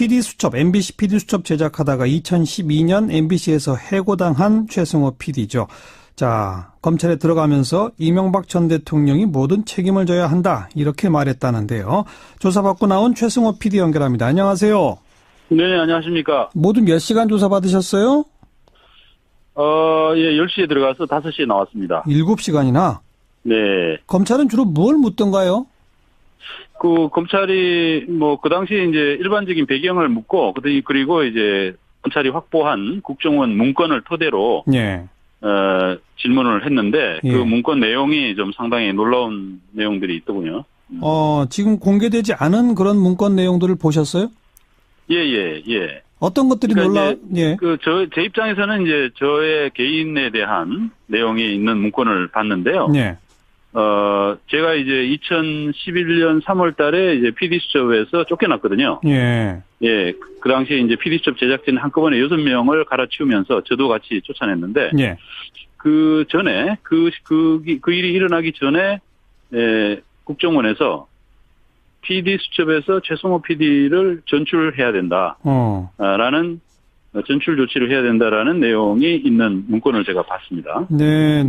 PD수첩, MBC PD수첩 제작하다가 2012년 MBC에서 해고당한 최승호 PD죠. 자, 검찰에 들어가면서 이명박 전 대통령이 모든 책임을 져야 한다, 이렇게 말했다는데요. 조사받고 나온 최승호 PD 연결합니다. 안녕하세요. 네, 안녕하십니까. 모두 몇 시간 조사받으셨어요? 예, 10시에 들어가서 5시에 나왔습니다. 7시간이나? 네. 검찰은 주로 뭘 묻던가요? 검찰이, 그 당시에 이제 일반적인 배경을 묻고, 그리고 이제, 검찰이 확보한 국정원 문건을 토대로, 예. 질문을 했는데, 예. 그 문건 내용이 좀 상당히 놀라운 내용들이 있더군요. 지금 공개되지 않은 그런 문건 내용들을 보셨어요? 예. 어떤 것들이 그러니까 예. 제 입장에서는 이제 저의 개인에 대한 내용이 있는 문건을 봤는데요. 예. 제가 이제 2011년 3월 달에 이제 PD수첩에서 쫓겨났거든요. 예. 예. 그 당시에 이제 PD수첩 제작진 한꺼번에 6명을 갈아치우면서 저도 같이 쫓아냈는데. 예. 그 전에, 그 일이 일어나기 전에, 국정원에서 PD수첩에서 최승호 PD를 전출해야 된다. 전출 조치를 해야 된다라는 내용이 있는 문건을 제가 봤습니다. 네.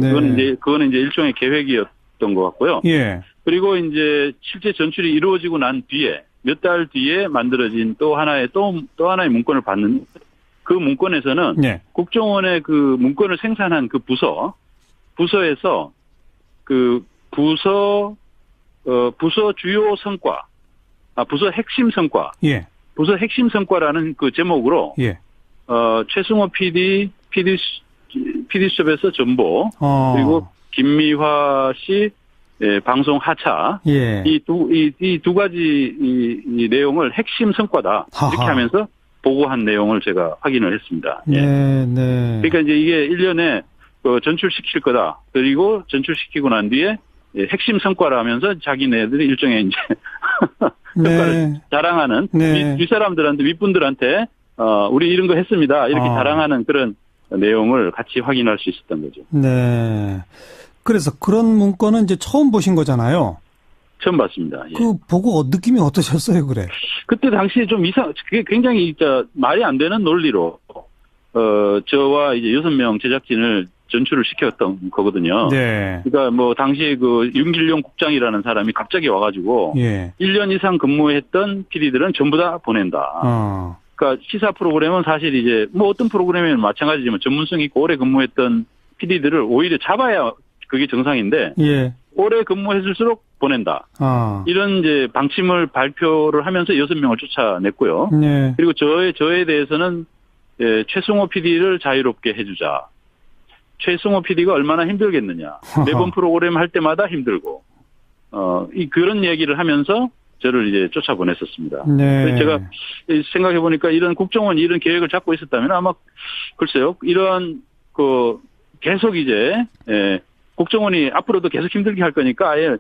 그거는 이제 일종의 계획이었던 것 같고요. 예. 그리고 이제 실제 전출이 이루어지고 난 뒤에 몇 달 뒤에 만들어진 또 하나의 문건을 봤는데, 그 문건에서는 예. 국정원의 그 문건을 생산한 그 부서에서 그 부서 주요 성과, 부서 핵심 성과, 예. 부서 핵심 성과라는 그 제목으로, 예. 최승호 PD수첩에서 전보, 그리고 김미화 씨, 방송 하차, 예. 이 두 가지 이 내용을 핵심 성과다. 이렇게 하하. 하면서 보고한 내용을 제가 확인을 했습니다. 예. 네. 그러니까 이제 이게 1년에 전출시킬 거다. 그리고 전출시키고 난 뒤에 핵심 성과라면서 자기네들이 일종의 이제 성과를 자랑하는 윗사람들한테, 윗분들한테 우리 이런 거 했습니다, 이렇게 자랑하는 그런 내용을 같이 확인할 수 있었던 거죠. 네. 그래서 그런 문건은 이제 처음 보신 거잖아요. 처음 봤습니다. 예. 그 보고 느낌이 어떠셨어요, 그래? 그때 당시에 좀 그게 굉장히 말이 안 되는 논리로 저와 이제 6명 제작진을 전출을 시켰던 거거든요. 네. 그러니까 당시에 그 윤길용 국장이라는 사람이 갑자기 와가지고, 예. 1년 이상 근무했던 PD들은 전부 다 보낸다. 그러니까 시사 프로그램은 사실 이제 어떤 프로그램이면 마찬가지지만 전문성 있고 오래 근무했던 PD들을 오히려 잡아야 그게 정상인데, 예. 오래 근무했을수록 보낸다. 이런 이제 방침을 발표를 하면서 6명을 쫓아냈고요. 네. 그리고 저에 대해서는 최승호 PD를 자유롭게 해주자. 최승호 PD가 얼마나 힘들겠느냐. 매번 프로그램 할 때마다 힘들고, 그런 얘기를 하면서 저를 이제 쫓아보냈었습니다. 네. 제가 생각해보니까 이런 국정원이 이런 계획을 잡고 있었다면 아마, 글쎄요, 이런, 계속 이제, 국정원이 앞으로도 계속 힘들게 할 거니까 아예,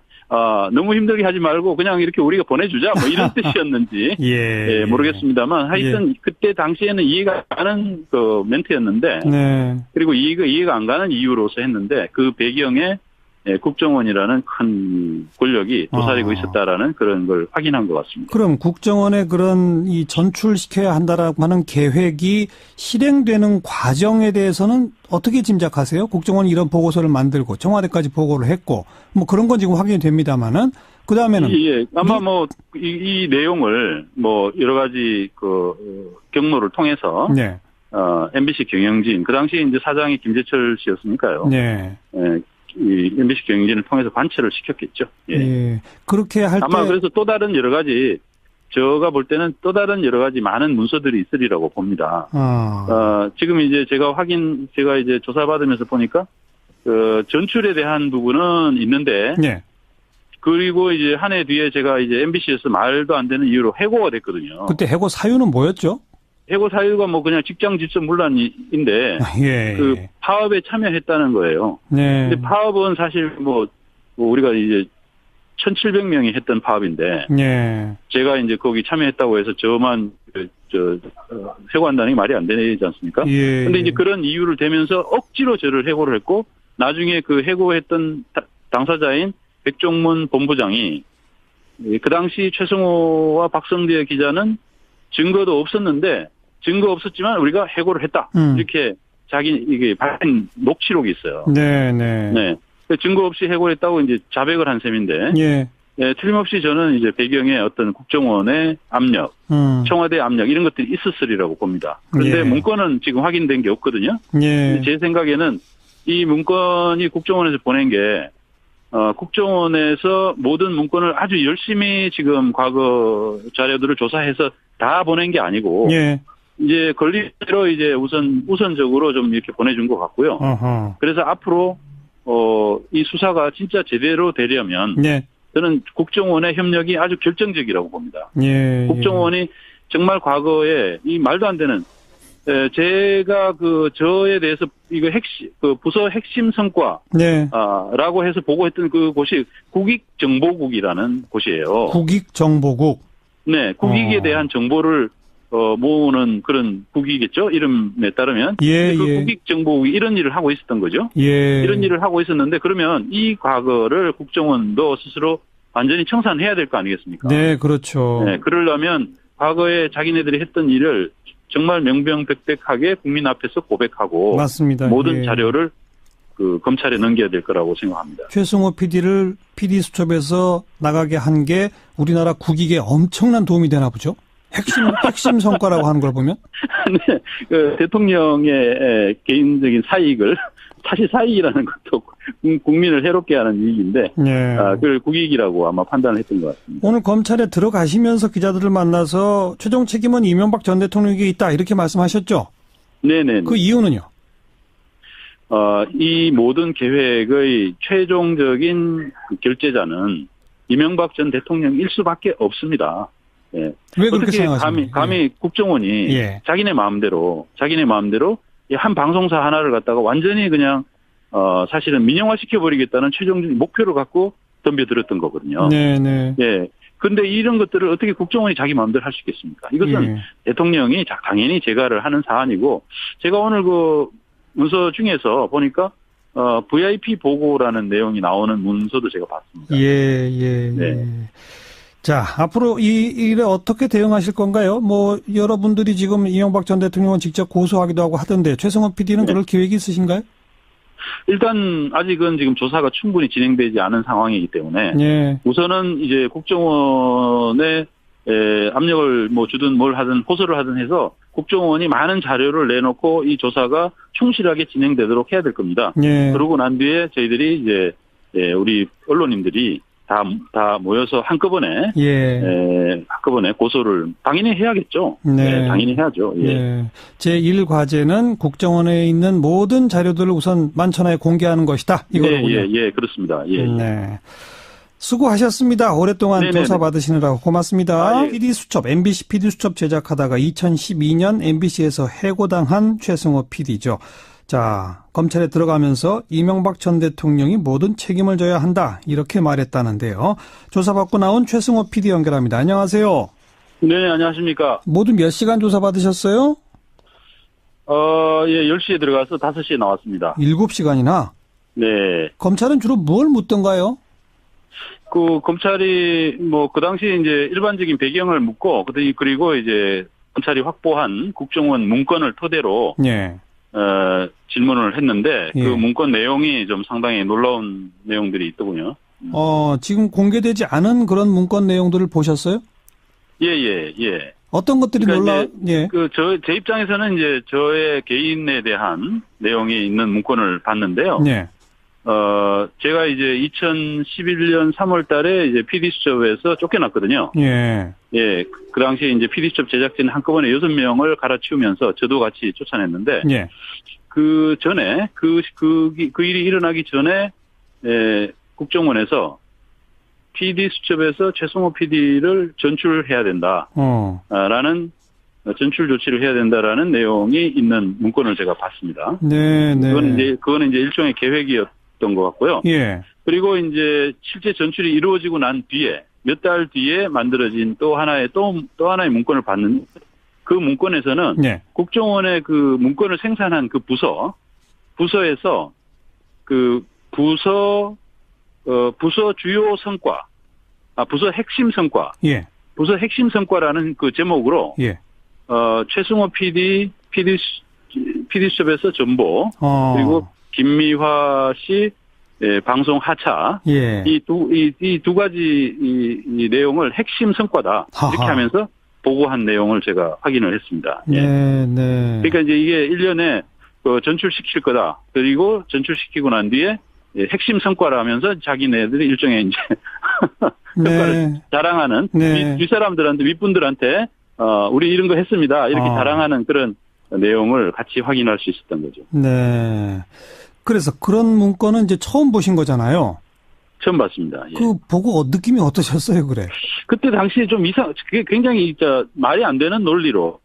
너무 힘들게 하지 말고 그냥 이렇게 우리가 보내주자. 이런 뜻이었는지. 예. 모르겠습니다만 하여튼 그때 당시에는 이해가 안 가는 멘트였는데. 네. 그리고 이해가 안 가는 이유로서 했는데, 그 배경에 국정원이라는 큰 권력이 도사리고 있었다라는 그런 걸 확인한 것 같습니다. 그럼 국정원의 그런 이 전출시켜야 한다라고 하는 계획이 실행되는 과정에 대해서는 어떻게 짐작하세요? 국정원이 이런 보고서를 만들고 청와대까지 보고를 했고, 그런 건 지금 확인이 됩니다만은, 그 다음에는. 예, 아마 이 내용을 여러 가지 경로를 통해서. 네. MBC 경영진, 그 당시에 이제 사장이 김재철 씨였으니까요. 네. 이 MBC 경영진을 통해서 관철을 시켰겠죠. 예. 예. 그렇게 할 때. 아마 그래서 또 다른 여러 가지, 제가 볼 때는 또 다른 여러 가지 많은 문서들이 있으리라고 봅니다. 지금 이제 제가 이제 조사받으면서 보니까, 전출에 대한 부분은 있는데. 네. 그리고 이제 한 해 뒤에 제가 이제 MBC에서 말도 안 되는 이유로 해고가 됐거든요. 그때 해고 사유는 뭐였죠? 해고 사유가 그냥 직장 질서 문란인데, 예. 그 파업에 참여했다는 거예요. 네. 근데 파업은 사실 우리가 이제 1,700명이 했던 파업인데, 예. 제가 이제 거기 참여했다고 해서 저만 해고한다는 게 말이 안 되지 않습니까? 예. 근데 이제 그런 이유를 대면서 억지로 저를 해고를 했고, 나중에 그 해고했던 당사자인 백종문 본부장이 그 당시 최승호와 박성대 기자는 증거도 없었는데 증거 없었지만 우리가 해고를 했다. 이렇게 이게 밝힌 녹취록이 있어요. 네. 증거 없이 해고를 했다고 이제 자백을 한 셈인데. 예. 네, 틀림없이 저는 이제 배경에 어떤 국정원의 압력, 청와대 압력 이런 것들이 있었으리라고 봅니다. 그런데 예. 문건은 지금 확인된 게 없거든요. 예. 제 생각에는 이 문건이 국정원에서 보낸 게 국정원에서 모든 문건을 아주 열심히 지금 과거 자료들을 조사해서 다 보낸 게 아니고 예. 이제 권리대로 이제 우선적으로 좀 이렇게 보내준 것 같고요. 어허. 그래서 앞으로 이 수사가 진짜 제대로 되려면. 예. 저는 국정원의 협력이 아주 결정적이라고 봅니다. 예. 국정원이 정말 과거에 이 말도 안 되는 제가 저에 대해서 이거 부서 핵심 성과 네. 라고 해서 보고했던 그곳이 국익정보국이라는 곳이에요. 국익정보국. 네, 국익에 대한 정보를 모으는 그런 국이겠죠. 이름에 따르면. 예, 그 예. 국익정보국이 이런 일을 하고 있었던 거죠. 예. 이런 일을 하고 있었는데 그러면 이 과거를 국정원도 스스로 완전히 청산해야 될 거 아니겠습니까? 네, 그렇죠. 네, 그러려면 과거에 자기네들이 했던 일을 정말 명명백백하게 국민 앞에서 고백하고 맞습니다. 모든 예. 자료를 검찰에 넘겨야 될 거라고 생각합니다. 최승호 PD를 PD 수첩에서 나가게 한 게 우리나라 국익에 엄청난 도움이 되나 보죠? 핵심 성과라고 하는 걸 보면? 네, 대통령의 개인적인 사익을, 사실 사익이라는 것도 국민을 해롭게 하는 이익인데, 네. 그걸 국익이라고 아마 판단을 했던 것 같습니다. 오늘 검찰에 들어가시면서 기자들을 만나서 최종 책임은 이명박 전 대통령에게 있다, 이렇게 말씀하셨죠? 네네. 그 이유는요? 이 모든 계획의 최종적인 결제자는 이명박 전 대통령일 수밖에 없습니다. 예. 왜 그렇게 어떻게 생각하십니까? 감히 국정원이 예. 자기네 마음대로 이 한 방송사 하나를 갖다가 완전히 그냥 사실은 민영화 시켜버리겠다는 최종적인 목표를 갖고 덤벼들었던 거거든요. 네네. 예. 근데 이런 것들을 어떻게 국정원이 자기 마음대로 할 수 있겠습니까? 이것은 예. 대통령이 당연히 제가를 하는 사안이고, 제가 오늘 문서 중에서 보니까 VIP 보고라는 내용이 나오는 문서도 제가 봤습니다. 예. 네. 자, 앞으로 이 일에 어떻게 대응하실 건가요? 여러분들이 지금 이명박 전 대통령은 직접 고소하기도 하고 하던데, 최승호 PD는 그럴 계획이 있으신가요? 일단, 아직은 지금 조사가 충분히 진행되지 않은 상황이기 때문에, 예. 우선은 이제 국정원에 압력을 주든 뭘 하든 호소를 하든 해서 국정원이 많은 자료를 내놓고 이 조사가 충실하게 진행되도록 해야 될 겁니다. 예. 그러고 난 뒤에 저희들이 이제 우리 언론인들이 다 모여서 한꺼번에 고소를 당연히 해야겠죠. 네. 당연히 해야죠. 예. 네. 제1과제는 국정원에 있는 모든 자료들을 우선 만천하에 공개하는 것이다. 이거로군요. 예, 그렇습니다. 예. 네. 수고하셨습니다. 오랫동안 네네네. 조사 받으시느라고 고맙습니다. 예. PD수첩, MBC PD수첩 제작하다가 2012년 MBC에서 해고당한 최승호 PD죠. 자, 검찰에 들어가면서 이명박 전 대통령이 모든 책임을 져야 한다, 이렇게 말했다는데요. 조사받고 나온 최승호 PD 연결합니다. 안녕하세요. 네, 안녕하십니까. 모두 몇 시간 조사 받으셨어요? 10시에 들어가서 5시에 나왔습니다. 7시간이나? 네. 검찰은 주로 뭘 묻던가요? 검찰이 그 당시에 이제 일반적인 배경을 묻고, 그리고 이제 검찰이 확보한 국정원 문건을 토대로 예. 질문을 했는데, 예. 그 문건 내용이 좀 상당히 놀라운 내용들이 있더군요. 지금 공개되지 않은 그런 문건 내용들을 보셨어요? 예. 어떤 것들이 그러니까 예. 제 입장에서는 이제 저의 개인에 대한 내용이 있는 문건을 봤는데요. 예. 제가 이제 2011년 3월 달에 이제 PD수첩에서 쫓겨났거든요. 예. 예. 그 당시에 이제 PD수첩 제작진 한꺼번에 6명을 갈아치우면서 저도 같이 쫓아냈는데. 예. 그 전에, 그 일이 일어나기 전에, 국정원에서 PD수첩에서 최승호 PD를 전출해야 된다. 전출 조치를 해야 된다라는 내용이 있는 문건을 제가 봤습니다. 네. 그거는 이제 일종의 계획이었던 것 같고요. 예. 그리고 이제 실제 전출이 이루어지고 난 뒤에 몇 달 뒤에 만들어진 또 하나의 문건을 봤는데, 그 문건에서는 예. 국정원의 그 문건을 생산한 그 부서에서 그 부서 주요 성과, 부서 핵심 성과, 예. 부서 핵심 성과라는 그 제목으로 예. 최승호 PD수첩에서 전보, 그리고 김미화 씨 방송 하차, 예. 이 두 가지 이 내용을 핵심 성과다. 이렇게 하하. 하면서 보고한 내용을 제가 확인을 했습니다. 예. 네, 네. 그러니까 이제 이게 1년에 전출시킬 거다. 그리고 전출시키고 난 뒤에 핵심 성과라 하면서 자기네들이 일종의 이제 성과를 자랑하는 윗사람들한테, 윗분들한테 우리 이런 거 했습니다. 이렇게 자랑하는 그런 내용을 같이 확인할 수 있었던 거죠. 네. 그래서 그런 문건은 이제 처음 보신 거잖아요. 처음 봤습니다. 예. 그 보고 느낌이 어떠셨어요, 그래? 그때 당시에 좀 그게 굉장히 말이 안 되는 논리로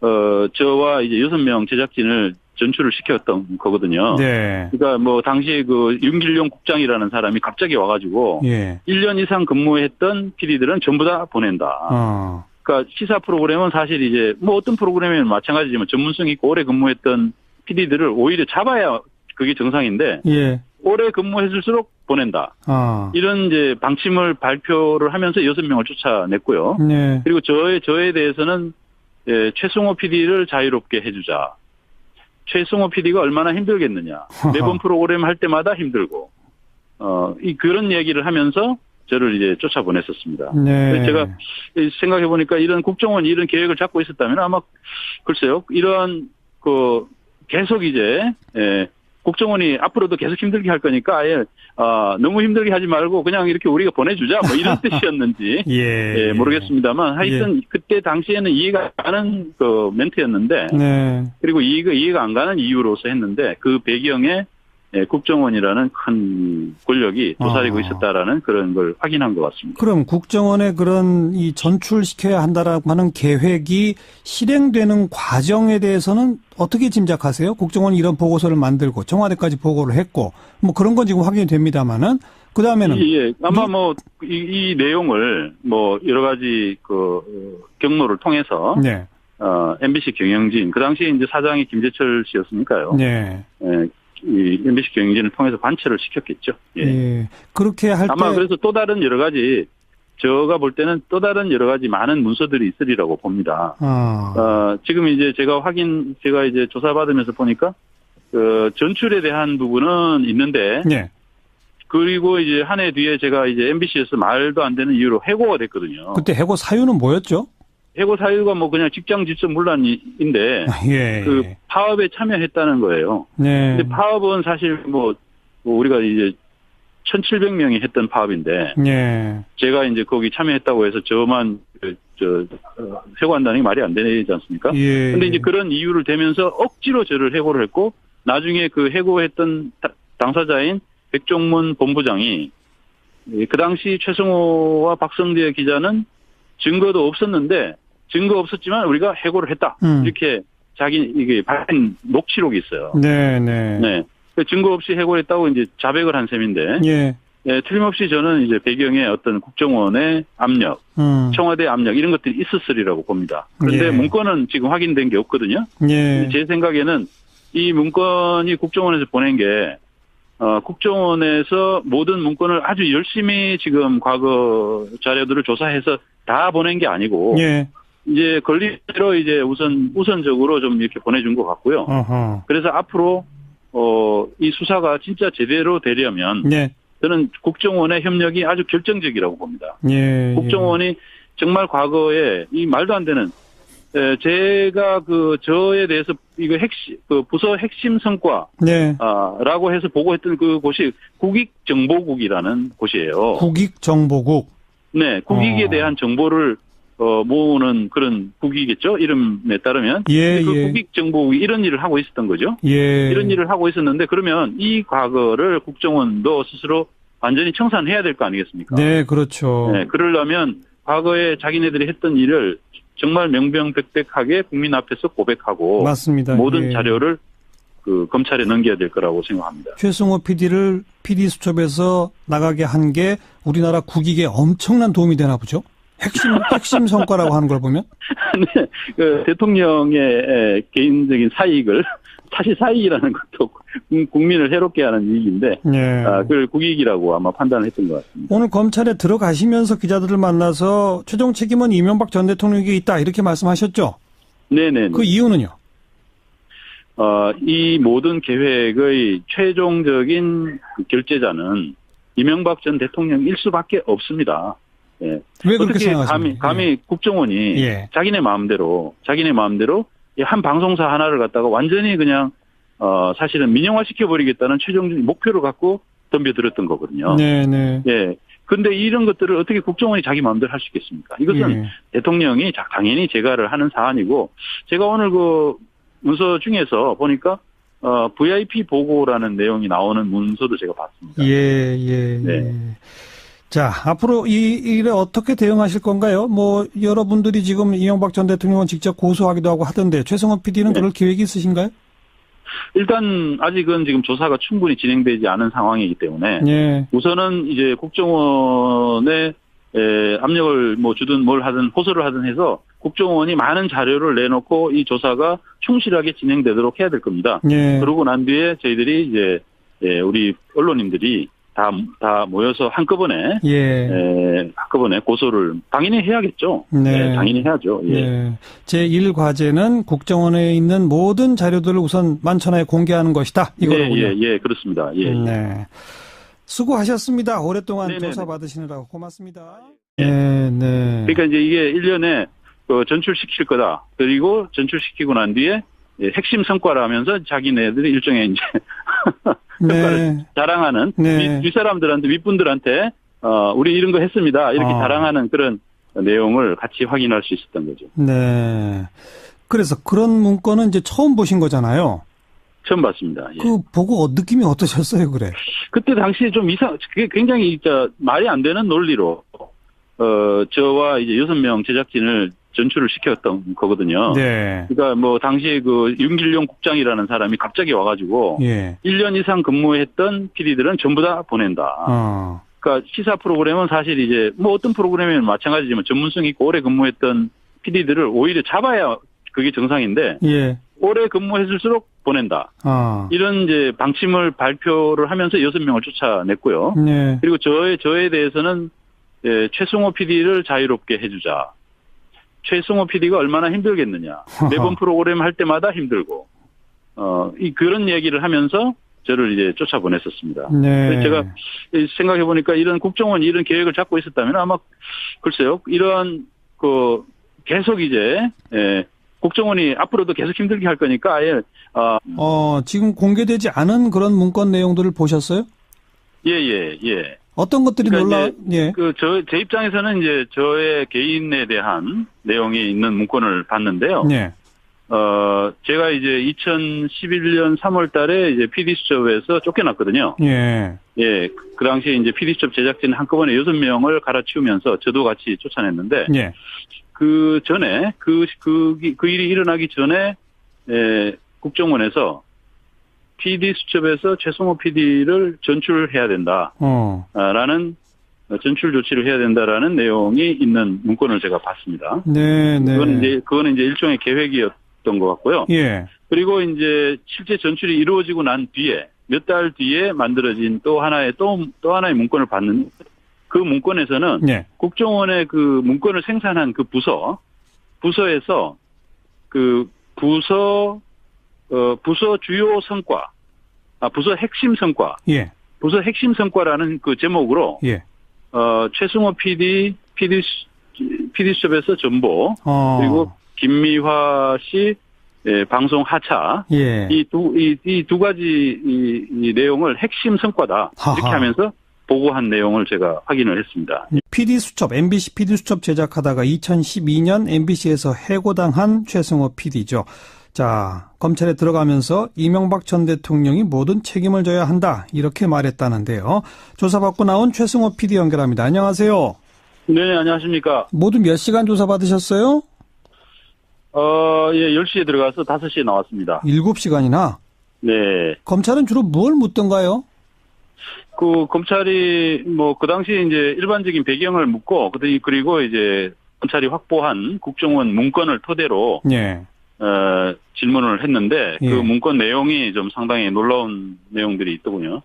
저와 이제 6명 제작진을 전출을 시켰던 거거든요. 네. 그러니까 뭐 당시에 그 윤길용 국장이라는 사람이 갑자기 와가지고 1년 이상 근무했던 PD들은 전부 다 보낸다. 그러니까 시사 프로그램은 사실 이제 뭐 어떤 프로그램이면 마찬가지지만 전문성 있고 오래 근무했던 PD들을 오히려 잡아야 그게 정상인데 오래 근무했을수록 보낸다. 이런 이제 방침을 발표를 하면서 6명을 쫓아냈고요. 그리고 저에 대해서는 최승호 PD를 자유롭게 해주자. 최승호 PD가 얼마나 힘들겠느냐. 매번 프로그램 할 때마다 힘들고, 그런 얘기를 하면서 저를 이제 쫓아보냈었습니다. 네. 제가 생각해보니까 이런 국정원이 이런 계획을 잡고 있었다면 아마, 글쎄요, 이런, 계속 이제, 국정원이 앞으로도 계속 힘들게 할 거니까 아예, 너무 힘들게 하지 말고 그냥 이렇게 우리가 보내주자. 뭐 이런 뜻이었는지. 모르겠습니다만 하여튼 그때 당시에는 이해가 안 가는 멘트였는데. 그리고 이해가 안 가는 이유로서 했는데 그 배경에 국정원이라는 큰 권력이 도사리고 있었다라는 그런 걸 확인한 것 같습니다. 그럼 국정원의 그런 이 전출시켜야 한다라고 하는 계획이 실행되는 과정에 대해서는 어떻게 짐작하세요? 국정원이 이런 보고서를 만들고 청와대까지 보고를 했고 뭐 그런 건 지금 확인이 됩니다만은 그 다음에는 아마 뭐 이 내용을 뭐 여러 가지 경로를 통해서 MBC 경영진 그 당시에 이제 사장이 김재철 씨였으니까요. 이 MBC 경영진을 통해서 관철을 시켰겠죠. 그렇게 할 때 아마 그래서 또 다른 여러 가지 제가 볼 때는 또 다른 여러 가지 많은 문서들이 있으리라고 봅니다. 지금 이제 제가 이제 조사받으면서 보니까 전출에 대한 부분은 있는데 그리고 이제 한 해 뒤에 제가 이제 MBC에서 말도 안 되는 이유로 해고가 됐거든요. 그때 해고 사유는 뭐였죠? 해고 사유가 뭐 그냥 직장 질서 문란인데 그 파업에 참여했다는 거예요. 근데 파업은 사실 뭐 우리가 이제 1,700명이 했던 파업인데 제가 이제 거기 참여했다고 해서 저만 해고한다는 게 말이 안 되지 않습니까? 근데 이제 그런 이유를 대면서 억지로 저를 해고를 했고 나중에 그 해고했던 당사자인 백종문 본부장이 그 당시 최승호와 박성대 기자는 증거도 없었는데 증거 없었지만 우리가 해고를 했다. 이렇게 이게 밝힌 녹취록이 있어요. 증거 없이 해고를 했다고 이제 자백을 한 셈인데. 틀림없이 저는 이제 배경에 어떤 국정원의 압력, 청와대 압력 이런 것들이 있었으리라고 봅니다. 그런데 문건은 지금 확인된 게 없거든요. 제 생각에는 이 문건이 국정원에서 보낸 게 국정원에서 모든 문건을 아주 열심히 지금 과거 자료들을 조사해서 다 보낸 게 아니고 이제 권리대로 이제 우선적으로 좀 이렇게 보내준 것 같고요. 그래서 앞으로 이 수사가 진짜 제대로 되려면 저는 국정원의 협력이 아주 결정적이라고 봅니다. 국정원이 정말 과거에 이 말도 안 되는 제가 저에 대해서 이거 부서 핵심 성과 라고 해서 보고했던 그 곳이 국익정보국이라는 곳이에요. 국익정보국. 국익에 대한 정보를 모으는 그런 국이겠죠. 이름에 따르면. 그 국익정보국이 이런 일을 하고 있었던 거죠. 이런 일을 하고 있었는데 그러면 이 과거를 국정원도 스스로 완전히 청산해야 될 거 아니겠습니까? 그렇죠. 그러려면 과거에 자기네들이 했던 일을 정말 명명백백하게 국민 앞에서 고백하고 맞습니다. 모든 자료를 검찰에 넘겨야 될 거라고 생각합니다. 최승호 PD를 PD 수첩에서 나가게 한 게 우리나라 국익에 엄청난 도움이 되나 보죠? 핵심 성과라고 하는 걸 보면? 대통령의 개인적인 사익을 사실 사익이라는 것도 국민을 해롭게 하는 이익인데 그걸 국익이라고 아마 판단을 했던 것 같습니다. 오늘 검찰에 들어가시면서 기자들을 만나서 최종 책임은 이명박 전 대통령에게 있다 이렇게 말씀하셨죠? 네네. 그 이유는요? 이 모든 계획의 최종적인 그 결재자는 이명박 전 대통령 일수밖에 없습니다. 예. 왜 그렇게 어떻게 생각하십니까? 감히 국정원이 예. 자기네 마음대로 한 방송사 하나를 갖다가 완전히 그냥 사실은 민영화 시켜버리겠다는 최종적인 목표를 갖고 덤벼들었던 거거든요. 네네. 예. 근데 이런 것들을 어떻게 국정원이 자기 마음대로 할 수 있겠습니까? 이것은 예. 대통령이 당연히 제가를 하는 사안이고, 제가 오늘 그 문서 중에서 보니까 VIP 보고라는 내용이 나오는 문서도 제가 봤습니다. 예. 네. 자, 앞으로 이 일에 어떻게 대응하실 건가요? 뭐 여러분들이 지금 이명박 전 대통령은 직접 고소하기도 하고 하던데 최승호 PD는 네. 그럴 계획이 있으신가요? 일단 아직은 지금 조사가 충분히 진행되지 않은 상황이기 때문에 예. 우선은 이제 국정원에 압력을 뭐 주든 뭘 하든 호소를 하든 해서 국정원이 많은 자료를 내놓고 이 조사가 충실하게 진행되도록 해야 될 겁니다. 예. 그러고 난 뒤에 저희들이 이제 우리 언론인들이 다 모여서 한꺼번에 한꺼번에 고소를 당연히 해야겠죠. 네. 당연히 해야죠. 예. 네. 제1과제는 국정원에 있는 모든 자료들을 우선 만천하에 공개하는 것이다. 이거로군요. 예, 그렇습니다. 예. 네. 수고하셨습니다. 오랫동안 네네네. 조사 받으시느라고 고맙습니다. 예. 네. 그러니까 이제 이게 1년에 전출시킬 거다. 그리고 전출시키고 난 뒤에 핵심 성과를 하면서 자기네들이 일종의 이제 성과를 자랑하는 윗사람들한테 윗분들한테 우리 이런 거 했습니다. 이렇게 자랑하는 그런 내용을 같이 확인할 수 있었던 거죠. 네. 그래서 그런 문건은 이제 처음 보신 거잖아요. 처음 봤습니다. 예. 그 보고 느낌이 어떠셨어요, 그래? 그때 당시에 좀 그게 굉장히 말이 안 되는 논리로 저와 이제 6명 제작진을 전출을 시켰던 거거든요. 네. 그러니까 뭐 당시에 그 윤길용 국장이라는 사람이 갑자기 와가지고 1년 이상 근무했던 PD들은 전부 다 보낸다. 그러니까 시사 프로그램은 사실 이제 뭐 어떤 프로그램이면 마찬가지지만 전문성 있고 오래 근무했던 PD들을 오히려 잡아야 그게 정상인데 오래 근무했을수록 보낸다. 이런 이제 방침을 발표를 하면서 6명을 쫓아냈고요. 그리고 저에 대해서는 최승호 PD를 자유롭게 해주자. 최승호 PD가 얼마나 힘들겠느냐. 매번 프로그램 할 때마다 힘들고, 그런 얘기를 하면서 저를 이제 쫓아보냈었습니다. 그래서 제가 생각해보니까 이런 국정원이 이런 계획을 잡고 있었다면 아마, 글쎄요, 이런, 계속 이제, 국정원이 앞으로도 계속 힘들게 할 거니까 아예, 지금 공개되지 않은 그런 문건 내용들을 보셨어요? 예. 어떤 것들이 그러니까 제 입장에서는 이제 저의 개인에 대한 내용이 있는 문건을 봤는데요. 제가 이제 2011년 3월 달에 이제 PD수첩에서 쫓겨났거든요. 그 당시에 이제 PD수첩 제작진 한꺼번에 6명을 갈아치우면서 저도 같이 쫓아냈는데, 그 전에, 그 일이 일어나기 전에, 국정원에서 PD수첩에서 최승호 PD를 전출해야 된다. 라는, 전출 조치를 해야 된다라는 내용이 있는 문건을 제가 봤습니다. 그거는 이제 일종의 계획이었던 것 같고요. 그리고 이제 실제 전출이 이루어지고 난 뒤에, 몇 달 뒤에 만들어진 또 하나의 문건을 봤는데, 그 문건에서는 국정원의 그 문건을 생산한 그 부서에서 부서 주요 성과, 부서 핵심 성과, 부서 핵심 성과라는 그 제목으로, 최승호 PD수첩에서 전보, 그리고 김미화 씨, 방송 하차, 이 두 가지 이 내용을 핵심 성과다. 이렇게 하면서 보고한 내용을 제가 확인을 했습니다. PD수첩, MBC PD수첩 제작하다가 2012년 MBC에서 해고당한 최승호 PD죠. 자, 검찰에 들어가면서 이명박 전 대통령이 모든 책임을 져야 한다. 이렇게 말했다는데요. 조사받고 나온 최승호 PD 연결합니다. 안녕하세요. 네, 안녕하십니까. 모두 몇 시간 조사받으셨어요? 10시에 들어가서 5시에 나왔습니다. 7시간이나? 네. 검찰은 주로 뭘 묻던가요? 검찰이 그 당시에 이제 일반적인 배경을 묻고, 그리고 이제 검찰이 확보한 국정원 문건을 토대로, 질문을 했는데, 그 문건 내용이 좀 상당히 놀라운 내용들이 있더군요.